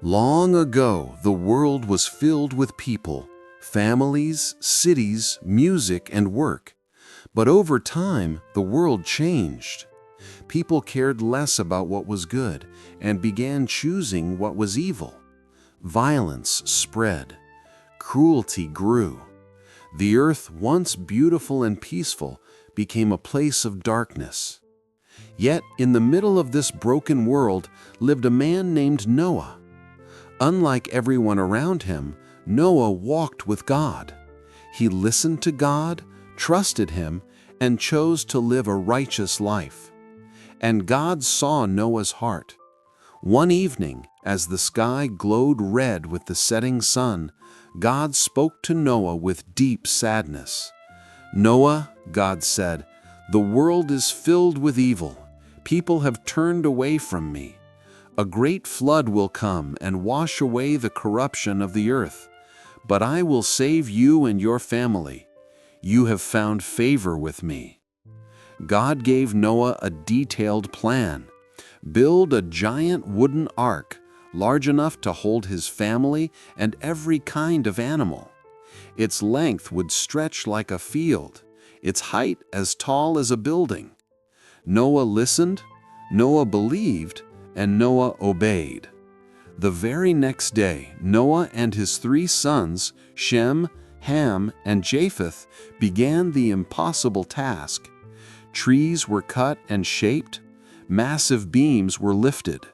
Long ago, the world was filled with people, families, cities, music, and work. But over time, the world changed. People cared less about what was good and began choosing what was evil. Violence spread. Cruelty grew. The earth, once beautiful and peaceful, became a place of darkness. Yet, in the middle of this broken world lived a man named Noah. Unlike everyone around him, Noah walked with God. He listened to God, trusted Him, and chose to live a righteous life. And God saw Noah's heart. One evening, as the sky glowed red with the setting sun, God spoke to Noah with deep sadness. "Noah," God said, "the world is filled with evil. People have turned away from me. A great flood will come and wash away the corruption of the earth. But I will save you and your family. You have found favor with me." God gave Noah a detailed plan. Build a giant wooden ark, large enough to hold his family and every kind of animal. Its length would stretch like a field, its height as tall as a building. Noah listened, Noah believed, and Noah obeyed. The very next day, Noah and his 3 sons, Shem, Ham, and Japheth, began the impossible task. Trees were cut and shaped, massive beams were lifted,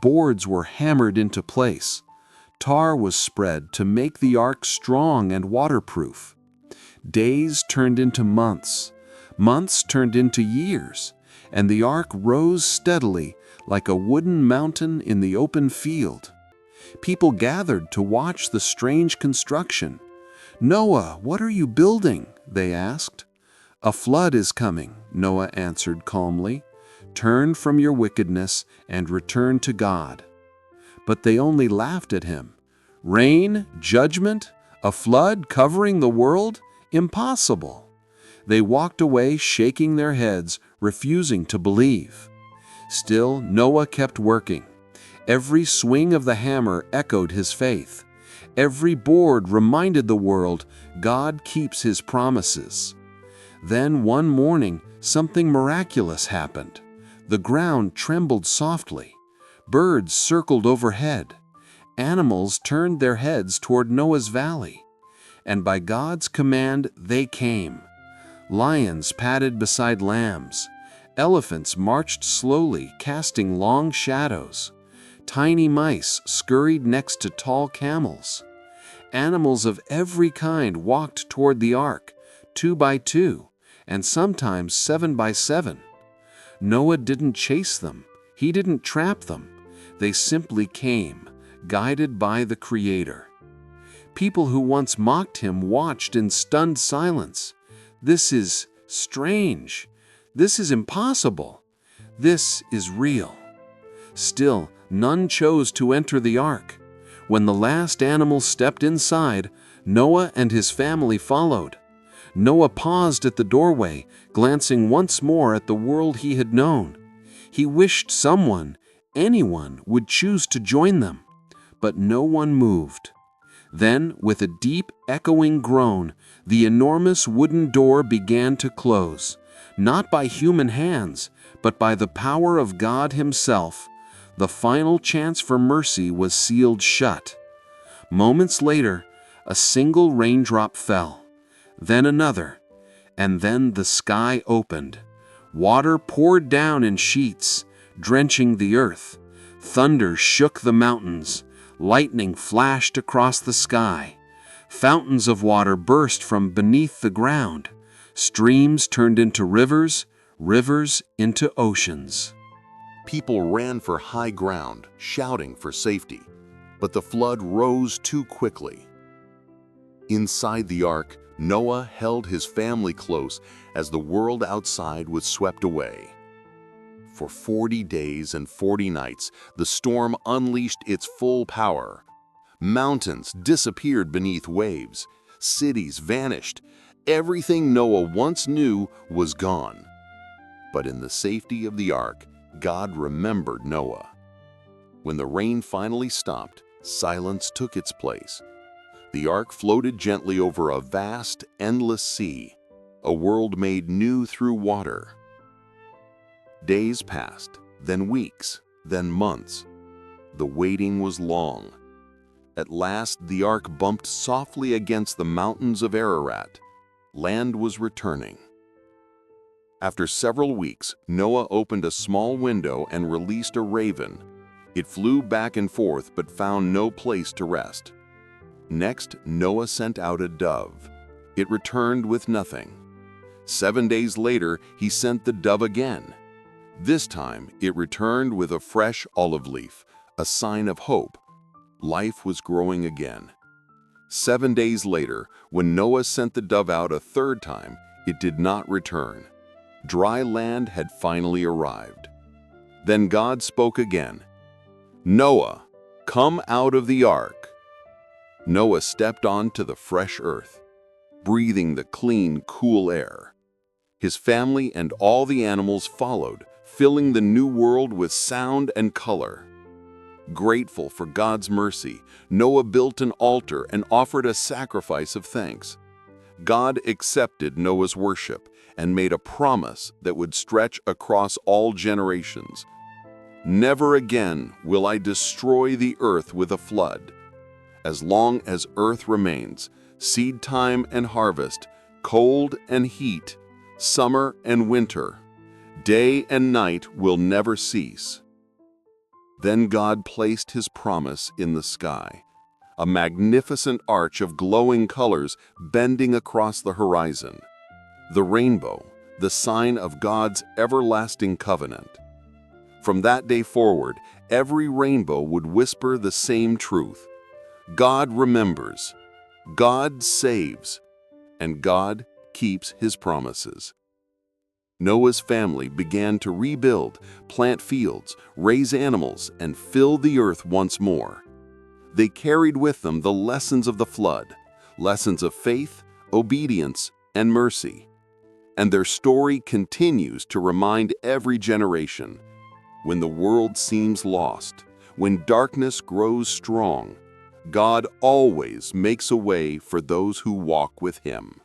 boards were hammered into place, tar was spread to make the ark strong and waterproof. Days turned into months, months turned into years, and the ark rose steadily like a wooden mountain in the open field. People gathered to watch the strange construction. "Noah, what are you building?" they asked. "A flood is coming," Noah answered calmly. "Turn from your wickedness and return to God." But they only laughed at him. "Rain, judgment, a flood covering the world? Impossible." They walked away shaking their heads, refusing to believe. Still, Noah kept working. Every swing of the hammer echoed his faith. Every board reminded the world God keeps His promises. Then one morning, something miraculous happened. The ground trembled softly. Birds circled overhead. Animals turned their heads toward Noah's valley. And by God's command, they came. Lions padded beside lambs. Elephants marched slowly, casting long shadows. Tiny mice scurried next to tall camels. Animals of every kind walked toward the ark, 2 by 2, and sometimes 7 by 7. Noah didn't chase them. He didn't trap them. They simply came, guided by the Creator. People who once mocked him watched in stunned silence. "This is strange. This is impossible. This is real." Still, none chose to enter the ark. When the last animal stepped inside, Noah and his family followed. Noah paused at the doorway, glancing once more at the world he had known. He wished someone, anyone, would choose to join them. But no one moved. Then, with a deep, echoing groan, the enormous wooden door began to close. Not by human hands, but by the power of God Himself. The final chance for mercy was sealed shut. Moments later, a single raindrop fell, then another, and then the sky opened. Water poured down in sheets, drenching the earth. Thunder shook the mountains. Lightning flashed across the sky. Fountains of water burst from beneath the ground. Streams turned into rivers, rivers into oceans. People ran for high ground, shouting for safety, but the flood rose too quickly. Inside the ark, Noah held his family close as the world outside was swept away. For 40 days and 40 nights, the storm unleashed its full power. Mountains disappeared beneath waves. Cities vanished. Everything Noah once knew was gone. But in the safety of the ark, God remembered Noah. When the rain finally stopped, Silence took its place. The ark floated gently over a vast, endless sea, a world made new through water. Days passed, then weeks, then months. The waiting was long. At last, the ark bumped softly against the mountains of Ararat. Land was returning. After several weeks, Noah opened a small window and released a raven. It flew back and forth but found no place to rest. Next, Noah sent out a dove. It returned with nothing. 7 days later, he sent the dove again. This time, it returned with a fresh olive leaf, a sign of hope. Life was growing again. 7 days later, when Noah sent the dove out a third time, it did not return. Dry land had finally arrived. Then God spoke again. "Noah, come out of the ark." Noah stepped onto the fresh earth, breathing the clean, cool air. His family and all the animals followed, filling the new world with sound and color. Grateful for God's mercy, Noah built an altar and offered a sacrifice of thanks. God accepted Noah's worship and made a promise that would stretch across all generations. "Never again will I destroy the earth with a flood. As long as earth remains, seed time and harvest, cold and heat, summer and winter, day and night will never cease." Then God placed his promise in the sky, a magnificent arch of glowing colors bending across the horizon. The rainbow, the sign of God's everlasting covenant. From that day forward, every rainbow would whisper the same truth. God remembers, God saves, and God keeps his promises. Noah's family began to rebuild, plant fields, raise animals, and fill the earth once more. They carried with them the lessons of the flood, lessons of faith, obedience, and mercy. And their story continues to remind every generation, when the world seems lost, when darkness grows strong, God always makes a way for those who walk with him.